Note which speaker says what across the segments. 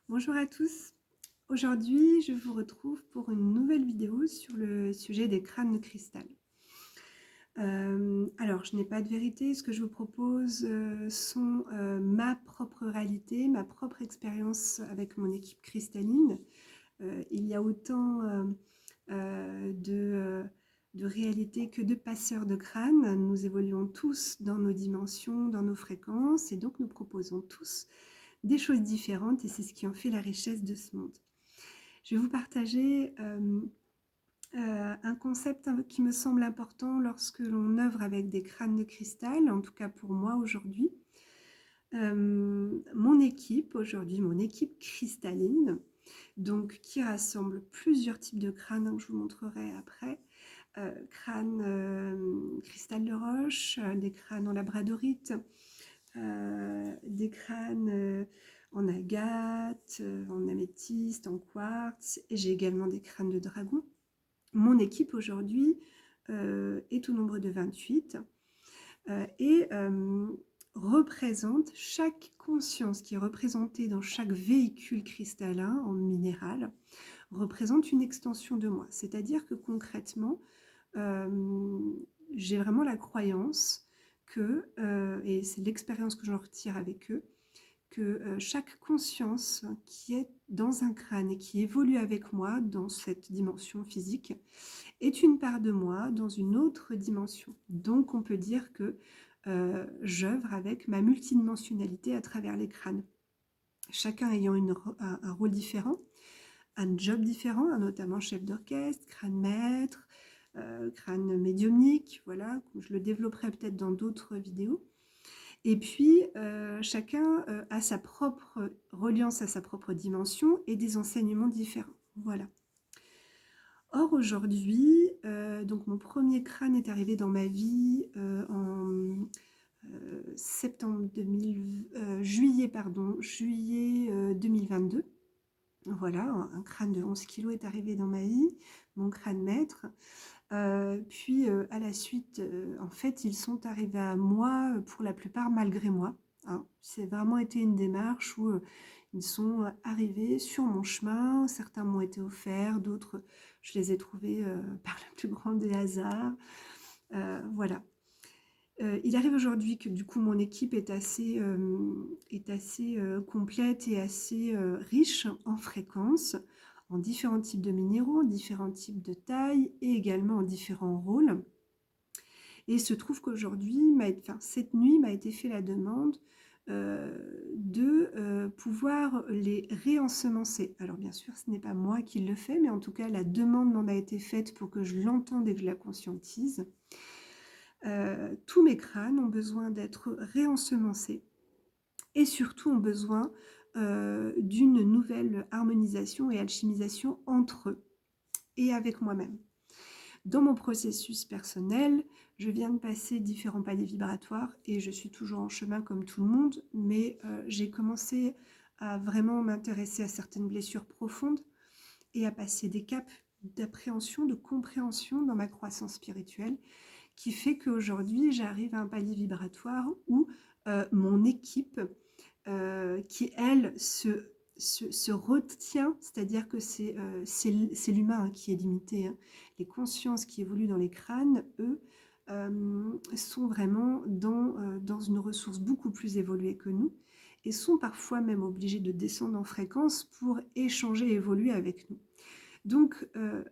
Speaker 1: Bonjour à tous. Aujourd'hui, je vous retrouve pour une nouvelle vidéo sur le sujet des crânes de cristal. Alors, je n'ai pas de vérité. Ce que je vous propose sont ma propre réalité, ma propre expérience avec mon équipe cristalline. Il y a autant de réalité que de passeurs de crâne. Nous évoluons tous dans nos dimensions, dans nos fréquences, et donc nous proposons tous des choses différentes, et c'est ce qui en fait la richesse de ce monde. Je vais vous partager un concept qui me semble important lorsque l'on œuvre avec des crânes de cristal, en tout cas pour moi aujourd'hui. Mon équipe aujourd'hui, mon équipe cristalline, donc qui rassemble plusieurs types de crânes, que je vous montrerai après. Crânes cristal de roche, des crânes en labradorite, des crânes en agate, en améthyste, en quartz, et j'ai également des crânes de dragon. Mon équipe aujourd'hui est au nombre de 28 et représente chaque conscience qui est représentée dans chaque véhicule cristallin en minéral, représente une extension de moi. C'est-à-dire que concrètement, j'ai vraiment la croyance que, et c'est l'expérience que j'en retire avec eux, que chaque conscience qui est dans un crâne et qui évolue avec moi dans cette dimension physique est une part de moi dans une autre dimension. Donc on peut dire que j'œuvre avec ma multidimensionnalité à travers les crânes. Chacun ayant un rôle différent, un job différent, notamment chef d'orchestre, crâne maître, crâne médiumnique, voilà, je le développerai peut-être dans d'autres vidéos. Et puis, chacun a sa propre reliance à sa propre dimension et des enseignements différents. Voilà. Or, aujourd'hui, donc mon premier crâne est arrivé dans ma vie en juillet 2022. Voilà, un crâne de 11 kg est arrivé dans ma vie, mon crâne maître. Puis à la suite, en fait, ils sont arrivés à moi pour la plupart malgré moi. Hein. C'est vraiment été une démarche où ils sont arrivés sur mon chemin. Certains m'ont été offerts, d'autres, je les ai trouvés par le plus grand des hasards. Voilà. Il arrive aujourd'hui que du coup mon équipe est assez complète et assez riche en fréquences, en différents types de minéraux, en différents types de tailles et également en différents rôles. Et il se trouve qu'aujourd'hui, cette nuit m'a été fait la demande de pouvoir les réensemencer. Alors bien sûr, ce n'est pas moi qui le fais, mais en tout cas, la demande m'en a été faite pour que je l'entende et que je la conscientise. Tous mes crânes ont besoin d'être réensemencés et surtout ont besoin d'une nouvelle harmonisation et alchimisation entre eux et avec moi-même. Dans mon processus personnel, je viens de passer différents paliers vibratoires et je suis toujours en chemin comme tout le monde, mais j'ai commencé à vraiment m'intéresser à certaines blessures profondes et à passer des caps d'appréhension, de compréhension dans ma croissance spirituelle, qui fait qu'aujourd'hui, j'arrive à un palier vibratoire où mon équipe, qui elle se retient, c'est-à-dire que c'est l'humain qui est limité. Hein. Les consciences qui évoluent dans les crânes, eux, sont vraiment dans une ressource beaucoup plus évoluée que nous et sont parfois même obligés de descendre en fréquence pour échanger et évoluer avec nous. Donc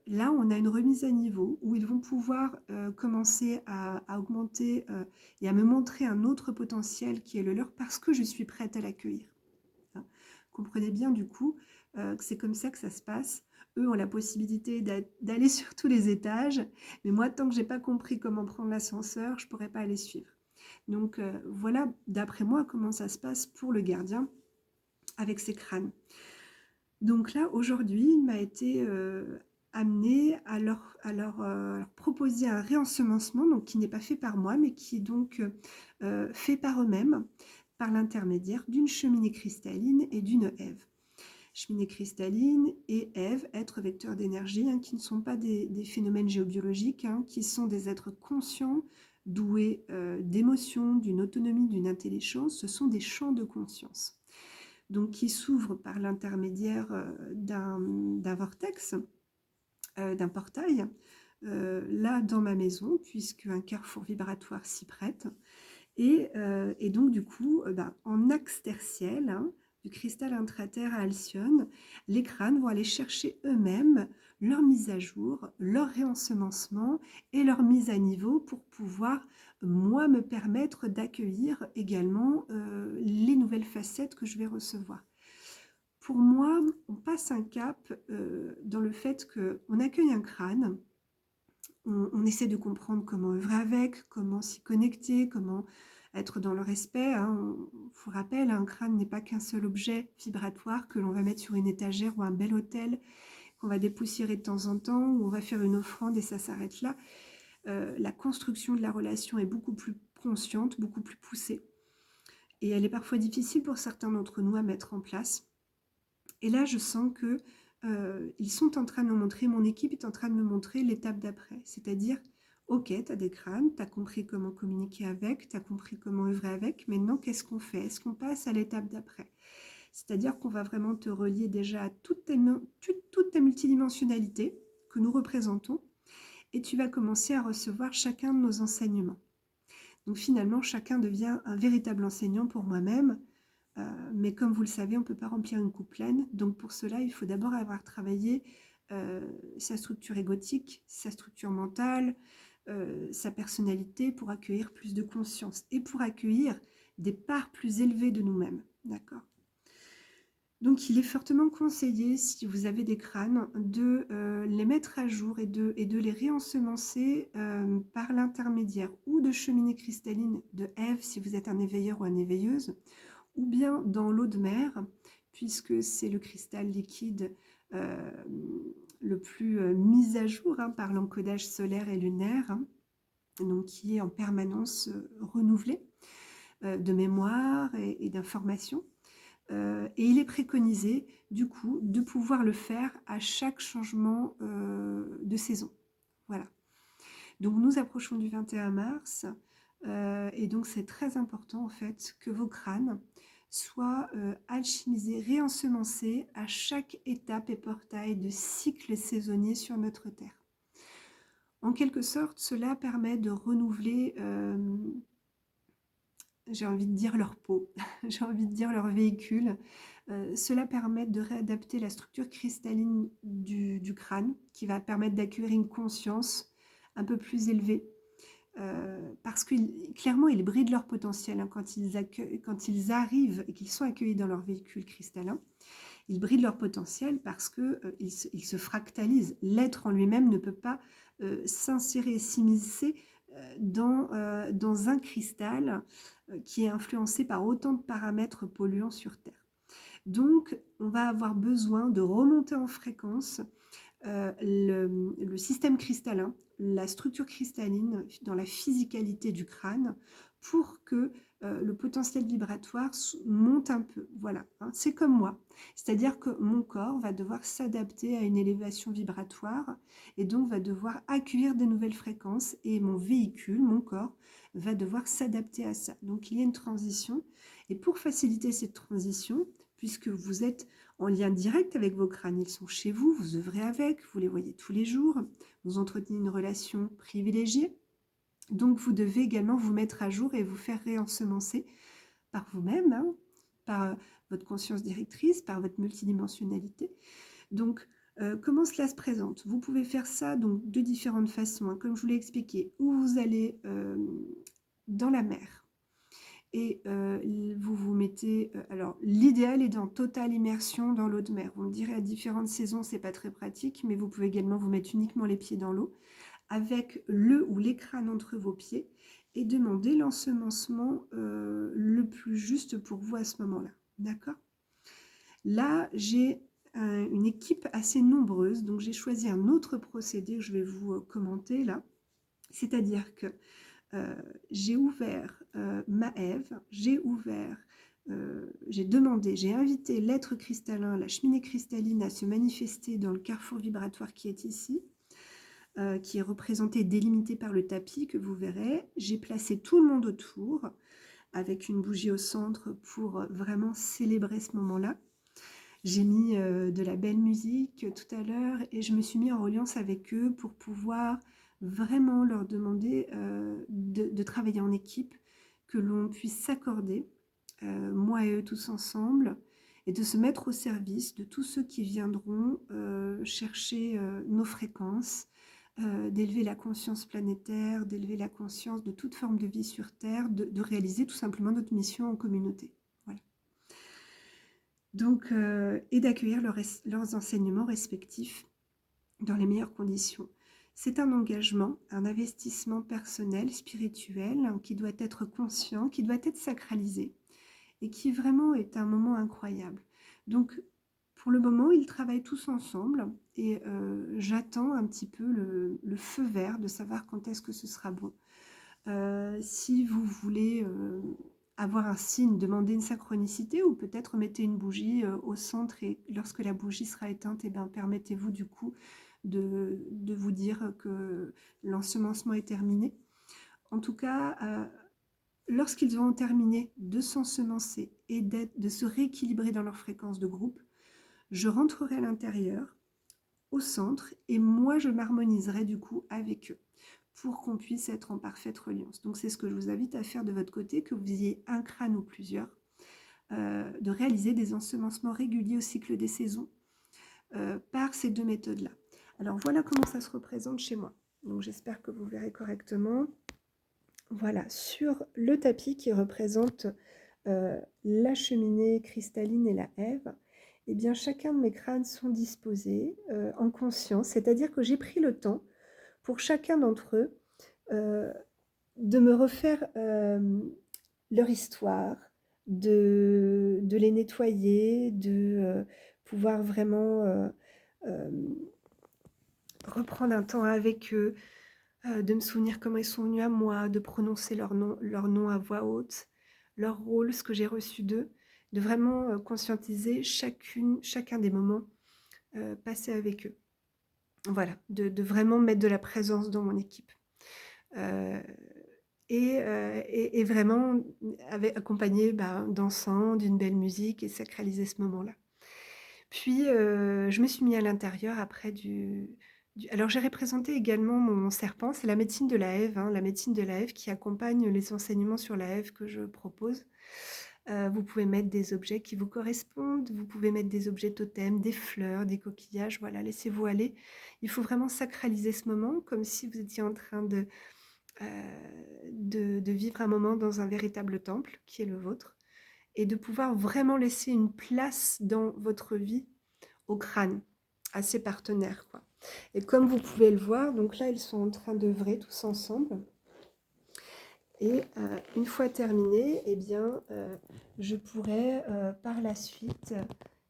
Speaker 1: là, on a une remise à niveau où ils vont pouvoir commencer à augmenter et à me montrer un autre potentiel qui est le leur parce que je suis prête à l'accueillir. Hein. Comprenez bien du coup que c'est comme ça que ça se passe. Eux ont la possibilité d'aller sur tous les étages, mais moi, tant que je n'ai pas compris comment prendre l'ascenseur, je ne pourrais pas les suivre. Donc voilà, d'après moi, comment ça se passe pour le gardien avec ses crânes. Donc là, aujourd'hui, il m'a été amené à leur proposer un réensemencement, donc qui n'est pas fait par moi, mais qui est donc fait par eux-mêmes, par l'intermédiaire d'une cheminée cristalline et d'une Ève. Cheminée cristalline et Ève, êtres vecteurs d'énergie, hein, qui ne sont pas des phénomènes géobiologiques, hein, qui sont des êtres conscients, doués d'émotions, d'une autonomie, d'une intelligence. Ce sont des champs de conscience. donc qui s'ouvre par l'intermédiaire d'un vortex, d'un portail, là dans ma maison, puisque un carrefour vibratoire s'y prête. Et donc du coup, en axe tertiel, hein, du cristal intraterre à Alcyone, les crânes vont aller chercher eux-mêmes leur mise à jour, leur réensemencement et leur mise à niveau pour pouvoir, moi, me permettre d'accueillir également les nouvelles facettes que je vais recevoir. Pour moi, on passe un cap dans le fait qu'on accueille un crâne, on essaie de comprendre comment œuvrer avec, comment s'y connecter, comment être dans le respect. Hein. Je vous rappelle, un crâne n'est pas qu'un seul objet vibratoire que l'on va mettre sur une étagère ou un bel hôtel, qu'on va dépoussiérer de temps en temps, ou on va faire une offrande et ça s'arrête là. La construction de la relation est beaucoup plus consciente, beaucoup plus poussée. Et elle est parfois difficile pour certains d'entre nous à mettre en place. Et là, je sens que ils sont en train de me montrer, mon équipe est en train de me montrer l'étape d'après. C'est-à-dire, ok, tu as des crânes, tu as compris comment communiquer avec, tu as compris comment œuvrer avec, maintenant qu'est-ce qu'on fait? Est-ce qu'on passe à l'étape d'après? C'est-à-dire qu'on va vraiment te relier déjà à toute ta multidimensionnalité que nous représentons, et tu vas commencer à recevoir chacun de nos enseignements. Donc finalement, chacun devient un véritable enseignant pour moi-même. Mais comme vous le savez, on ne peut pas remplir une coupe pleine. Donc pour cela, il faut d'abord avoir travaillé sa structure égotique, sa structure mentale, sa personnalité pour accueillir plus de conscience et pour accueillir des parts plus élevées de nous-mêmes. D'accord ? Donc il est fortement conseillé, si vous avez des crânes, de les mettre à jour et de les réensemencer par l'intermédiaire ou de cheminées cristallines de Ève, si vous êtes un éveilleur ou une éveilleuse, ou bien dans l'eau de mer, puisque c'est le cristal liquide le plus mis à jour par l'encodage solaire et lunaire, donc qui est en permanence renouvelé de mémoire et d'information. Et il est préconisé, du coup, de pouvoir le faire à chaque changement de saison. Voilà. Donc, nous approchons du 21 mars. Et donc, c'est très important, en fait, que vos crânes soient alchimisés, réensemencés à chaque étape et portail de cycle saisonnier sur notre Terre. En quelque sorte, cela permet de renouveler... j'ai envie de dire leur peau, j'ai envie de dire leur véhicule. Cela permet de réadapter la structure cristalline du crâne, qui va permettre d'accueillir une conscience un peu plus élevée. Parce que clairement, ils brident leur potentiel quand ils arrivent et qu'ils sont accueillis dans leur véhicule cristallin. Ils brident leur potentiel parce qu'ils se fractalisent. L'être en lui-même ne peut pas s'insérer, s'immiscer dans un cristal qui est influencé par autant de paramètres polluants sur Terre. Donc, on va avoir besoin de remonter en fréquence le système cristallin, la structure cristalline dans la physicalité du crâne pour que le potentiel vibratoire monte un peu. Voilà, c'est comme moi. C'est-à-dire que mon corps va devoir s'adapter à une élévation vibratoire et donc va devoir accueillir des nouvelles fréquences et mon véhicule, mon corps, va devoir s'adapter à ça. Donc il y a une transition et pour faciliter cette transition, puisque vous êtes en lien direct avec vos crânes, ils sont chez vous, vous œuvrez avec, vous les voyez tous les jours, vous entretenez une relation privilégiée. Donc vous devez également vous mettre à jour et vous faire réensemencer par vous-même, par votre conscience directrice, par votre multidimensionnalité. Donc comment cela se présente? Vous pouvez faire ça donc, de différentes façons, comme je vous l'ai expliqué, ou vous allez dans la mer, et vous vous mettez... alors, l'idéal est dans totale immersion dans l'eau de mer. Vous me direz, à différentes saisons, c'est pas très pratique, mais vous pouvez également vous mettre uniquement les pieds dans l'eau, avec le ou les crânes entre vos pieds, et demander l'ensemencement le plus juste pour vous à ce moment-là. D'accord? Là, j'ai une équipe assez nombreuse, donc j'ai choisi un autre procédé que je vais vous commenter là. C'est-à-dire que j'ai ouvert ma Ève, j'ai demandé, j'ai invité l'être cristallin, la cheminée cristalline à se manifester dans le carrefour vibratoire qui est ici, qui est représenté, délimité par le tapis que vous verrez. J'ai placé tout le monde autour. avec une bougie au centre pour vraiment célébrer ce moment-là. J'ai mis de la belle musique tout à l'heure et je me suis mis en reliance avec eux pour pouvoir vraiment leur demander de travailler en équipe, que l'on puisse s'accorder, moi et eux tous ensemble, et de se mettre au service de tous ceux qui viendront chercher nos fréquences, d'élever la conscience planétaire, d'élever la conscience de toute forme de vie sur Terre, de réaliser tout simplement notre mission en communauté. Voilà. Donc, et d'accueillir leurs enseignements respectifs dans les meilleures conditions. C'est un engagement, un investissement personnel, spirituel, hein, qui doit être conscient, qui doit être sacralisé et qui vraiment est un moment incroyable. Donc, pour le moment, ils travaillent tous ensemble et j'attends un petit peu le feu vert de savoir quand est-ce que ce sera bon. Si vous voulez avoir un signe, demander une synchronicité ou peut-être mettez une bougie au centre et lorsque la bougie sera éteinte, eh ben, permettez-vous du coup de vous dire que l'ensemencement est terminé. En tout cas, lorsqu'ils auront terminé de s'ensemencer et de se rééquilibrer dans leur fréquence de groupe, je rentrerai à l'intérieur, au centre, et moi je m'harmoniserai du coup avec eux pour qu'on puisse être en parfaite reliance. Donc c'est ce que je vous invite à faire de votre côté, que vous ayez un crâne ou plusieurs, de réaliser des ensemencements réguliers au cycle des saisons par ces deux méthodes-là. Alors voilà comment ça se représente chez moi. Donc j'espère que vous verrez correctement. Voilà, sur le tapis qui représente la cheminée cristalline et la Ève, eh bien chacun de mes crânes sont disposés en conscience, c'est-à-dire que j'ai pris le temps pour chacun d'entre eux de me refaire leur histoire, de les nettoyer, de pouvoir vraiment reprendre un temps avec eux, de me souvenir comment ils sont venus à moi, de prononcer leur nom à voix haute, leur rôle, ce que j'ai reçu d'eux, de vraiment conscientiser chacun des moments passés avec eux. Voilà, de vraiment mettre de la présence dans mon équipe. Et vraiment accompagné d'encens, d'une belle musique et sacraliser ce moment-là. Puis, je me suis mis à l'intérieur après alors j'ai représenté également mon serpent, c'est la médecine de la Ève, hein, la médecine de la Ève qui accompagne les enseignements sur la Ève que je propose. Vous pouvez mettre des objets qui vous correspondent, vous pouvez mettre des objets totems, des fleurs, des coquillages, voilà, laissez-vous aller. Il faut vraiment sacraliser ce moment comme si vous étiez en train de vivre un moment dans un véritable temple qui est le vôtre et de pouvoir vraiment laisser une place dans votre vie au crâne, à ses partenaires, quoi. Et comme vous pouvez le voir, donc là, ils sont en train d'œuvrer tous ensemble. Et une fois terminé, eh bien, je pourrais par la suite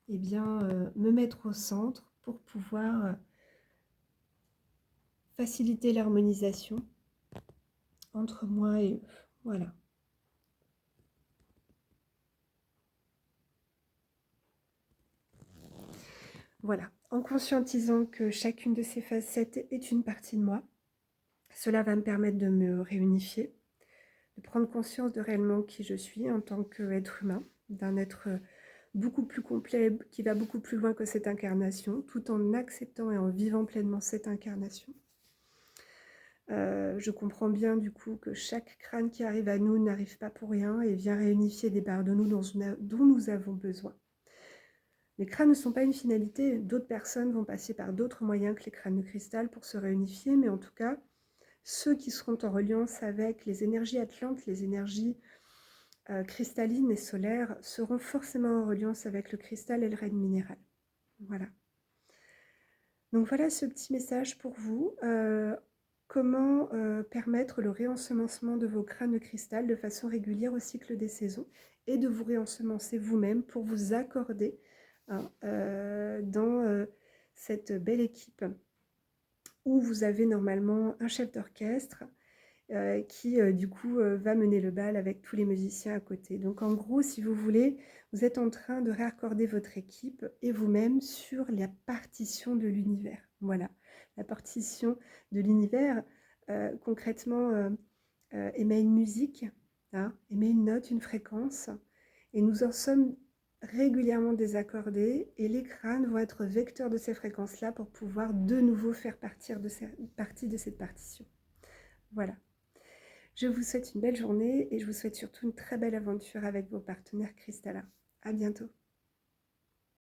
Speaker 1: eh bien, me mettre au centre pour pouvoir faciliter l'harmonisation entre moi et eux. Voilà. Voilà, en conscientisant que chacune de ces facettes est une partie de moi, cela va me permettre de me réunifier, de prendre conscience de réellement qui je suis en tant qu'être humain, d'un être beaucoup plus complet, qui va beaucoup plus loin que cette incarnation, tout en acceptant et en vivant pleinement cette incarnation. Je comprends bien du coup que chaque crâne qui arrive à nous n'arrive pas pour rien et vient réunifier des parts de nous dont nous avons besoin. Les crânes ne sont pas une finalité, d'autres personnes vont passer par d'autres moyens que les crânes de cristal pour se réunifier, mais en tout cas, ceux qui seront en reliance avec les énergies atlantes, les énergies cristallines et solaires, seront forcément en reliance avec le cristal et le règne minéral. Voilà. Donc voilà ce petit message pour vous. Comment permettre le réensemencement de vos crânes de cristal de façon régulière au cycle des saisons et de vous réensemencer vous-même pour vous accorder dans cette belle équipe où vous avez normalement un chef d'orchestre qui du coup va mener le bal avec tous les musiciens à côté. Donc en gros, si vous voulez, vous êtes en train de réaccorder votre équipe et vous-même sur la partition de l'univers. Voilà, la partition de l'univers concrètement émet une musique hein, émet une note, une fréquence, et nous en sommes régulièrement désaccordés, et les crânes vont être vecteurs de ces fréquences-là pour pouvoir de nouveau faire partie de cette partition. Voilà. Je vous souhaite une belle journée et je vous souhaite surtout une très belle aventure avec vos partenaires Kristalla. À bientôt.